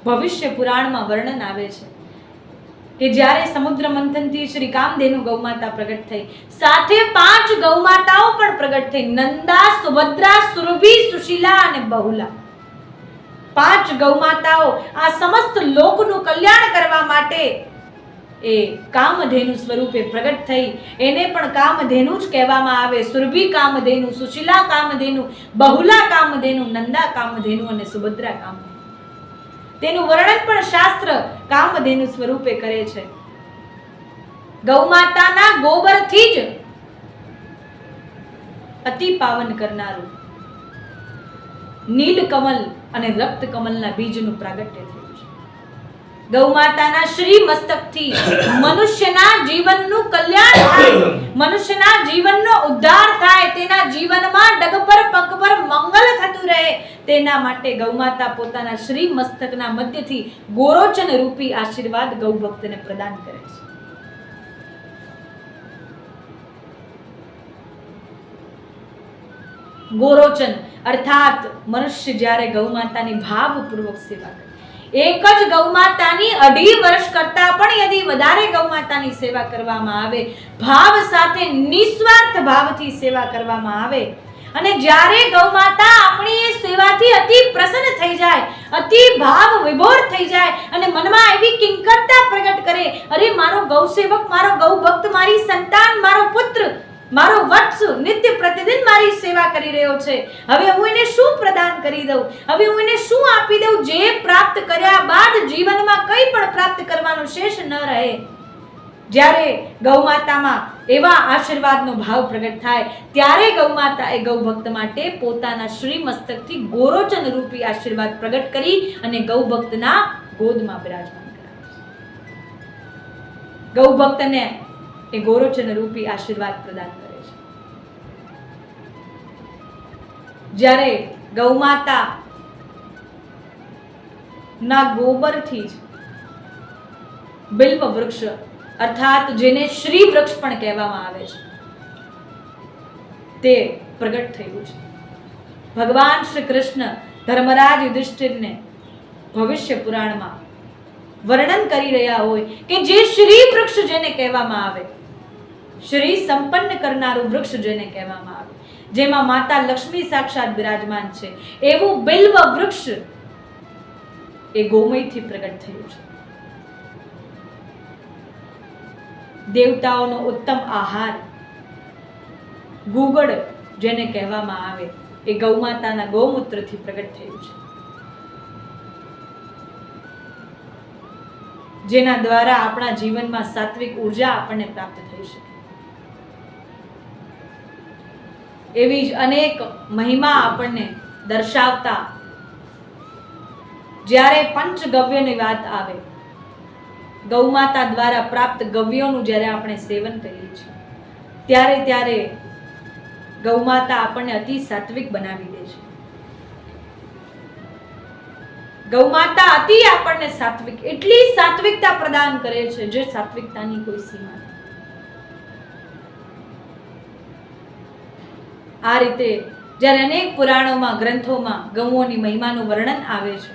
ભવિષ્ય પુરાણમાં વર્ણન આવે છે કે જ્યારે સમુદ્ર મંથનથી શ્રી કામધેનુ ગૌમાતા પ્રગટ થઈ, સાથે 5 ગૌમાતાઓ પણ પ્રગટ થઈ, નંદા, સુભદ્રા, સુરભી, સુશીલા અને બહુલા. 5 ગૌમાતાઓ આ સમસ્ત લોકનું કલ્યાણ કરવા માટે એ કામધેનુ સ્વરૂપે પ્રગટ થઈ. એને પણ કામધેનુ જ કહેવામાં આવે. સુરભી કામધેનુ, સુશીલા કામધેનુ, બહુલા કામધેનુ, નંદા કામધેનુ અને સુભદ્રા કામધેનુ. તેનું વર્ણન પણ શાસ્ત્ર કામધેનુ સ્વરૂપે કરે છે. ગૌમાતાના ગોબરથી જ અતિ પાવન કરનારું નીલકમલ અને રક્તકમલના બીજનું પ્રાગટ્ય થયું છે. ગૌમાતાના શ્રી મસ્તકથી મનુષ્યના જીવનનું કલ્યાણ થાય, મનુષ્યના જીવનનો ઉદ્ધાર થાય, તેના જીવનમાં ડગ પર પગ પર મંગલ થતું રહે, તેના માટે ગૌમાતા પોતાના શ્રી મસ્તકના મધ્યથી ગોરોચન રૂપી આશીર્વાદ ગૌ ભક્તને પ્રદાન કરે છે. ગોરોચન અર્થાત મનુષ્ય જ્યારે ગૌમાતાની ભાવપૂર્વક સેવા કરે, એક જ ગૌમાતાની 2.5 વર્ષ કરતા પણ યદી વધારે ગૌમાતાની સેવા કરવામાં આવે, ભાવ સાથે નિસ્વાર્થ ભાવથી સેવા કરવામાં આવે, અને જ્યારે ગૌમાતા આપણી એ સેવાથી અતિ પ્રસન્ન થઈ જાય, અતિ ભાવ વિભોર થઈ જાય અને મનમાં એવી કિંકરતા પ્રગટ કરે, અરે મારો ગૌ સેવક, મારો ગૌ ભક્ત, મારી સંતાન, મારો પુત્ર, મારો વત્સ નિત્ય પ્રતિદિન મારી સેવા કરી રહ્યો છે, હવે હું એને શું પ્રદાન કરી દઉં, હવે હું એને શું આપી દઉં, જે પ્રાપ્ત કર્યા બાદ જીવનમાં કંઈ પણ પ્રાપ્ત કરવાનો શેષ ન રહે. જ્યારે ગૌમાતામાં એવા આશીર્વાદનો ભાવ પ્રગટ થાય, ત્યારે ગૌમાતા એ ગૌ ભક્ત માટે પોતાના શ્રી મસ્તકથી ગોરોચન રૂપી આશીર્વાદ પ્રગટ કરી અને ગૌ ભક્તના ગોદમાં બિરાજમાન કરાવે છે. ગૌ ભક્તને એ ગોરોચન રૂપી આશીર્વાદ પ્રદાન કરે છે. જ્યારે ગૌમાતા ના ગોબરથી જ બિલ્વ વૃક્ષ અર્થાત જેને શ્રી વૃક્ષ પણ કહેવામાં આવે છે, તે પ્રગટ થયું છે. ભગવાન શ્રી કૃષ્ણ ધર્મરાજ યુધિષ્ઠિરને ભવિષ્ય પુરાણમાં વર્ણન કરી રહ્યા હોય કે જે શ્રી વૃક્ષ જેને કહેવામાં આવે, શ્રી સંપન્ન કરનારું વૃક્ષ જેને કહેવામાં આવે, જેમાં માતા લક્ષ્મી સાક્ષાત બિરાજમાન છે, એવું બિલ્વ વૃક્ષ એ ગોમયથી પ્રગટ થયું છે. દેવતાઓનો ઉત્તમ આહાર ગુગળ જેને કહેવામાં આવે, એ ગૌમાતાના ગૌમૂત્રથી પ્રગટ થયું છે, જેના દ્વારા આપણા જીવનમાં સાત્વિક ઉર્જા આપણને પ્રાપ્ત થઈ શકે. એવી જ અનેક મહિમા આપણને દર્શાવતા જ્યારે પંચગવ્યની વાત આવે, ગૌમાતા દ્વારા પ્રાપ્ત ગવ્યોનું જ્યારે આપણે સેવન કરીએ છીએ, ત્યારે ગૌમાતા આપણને અતિ સાત્વિક બનાવી દે છે. ગૌમાતા અતિ આપણને સાત્વિક, એટલી સાત્વિકતા પ્રદાન કરે છે જે સાત્વિકતાની કોઈ સીમા નથી. આ રીતે જ્યારે અનેક પુરાણોમાં, ગ્રંથોમાં ગૌઓની મહિમાનું વર્ણન આવે છે,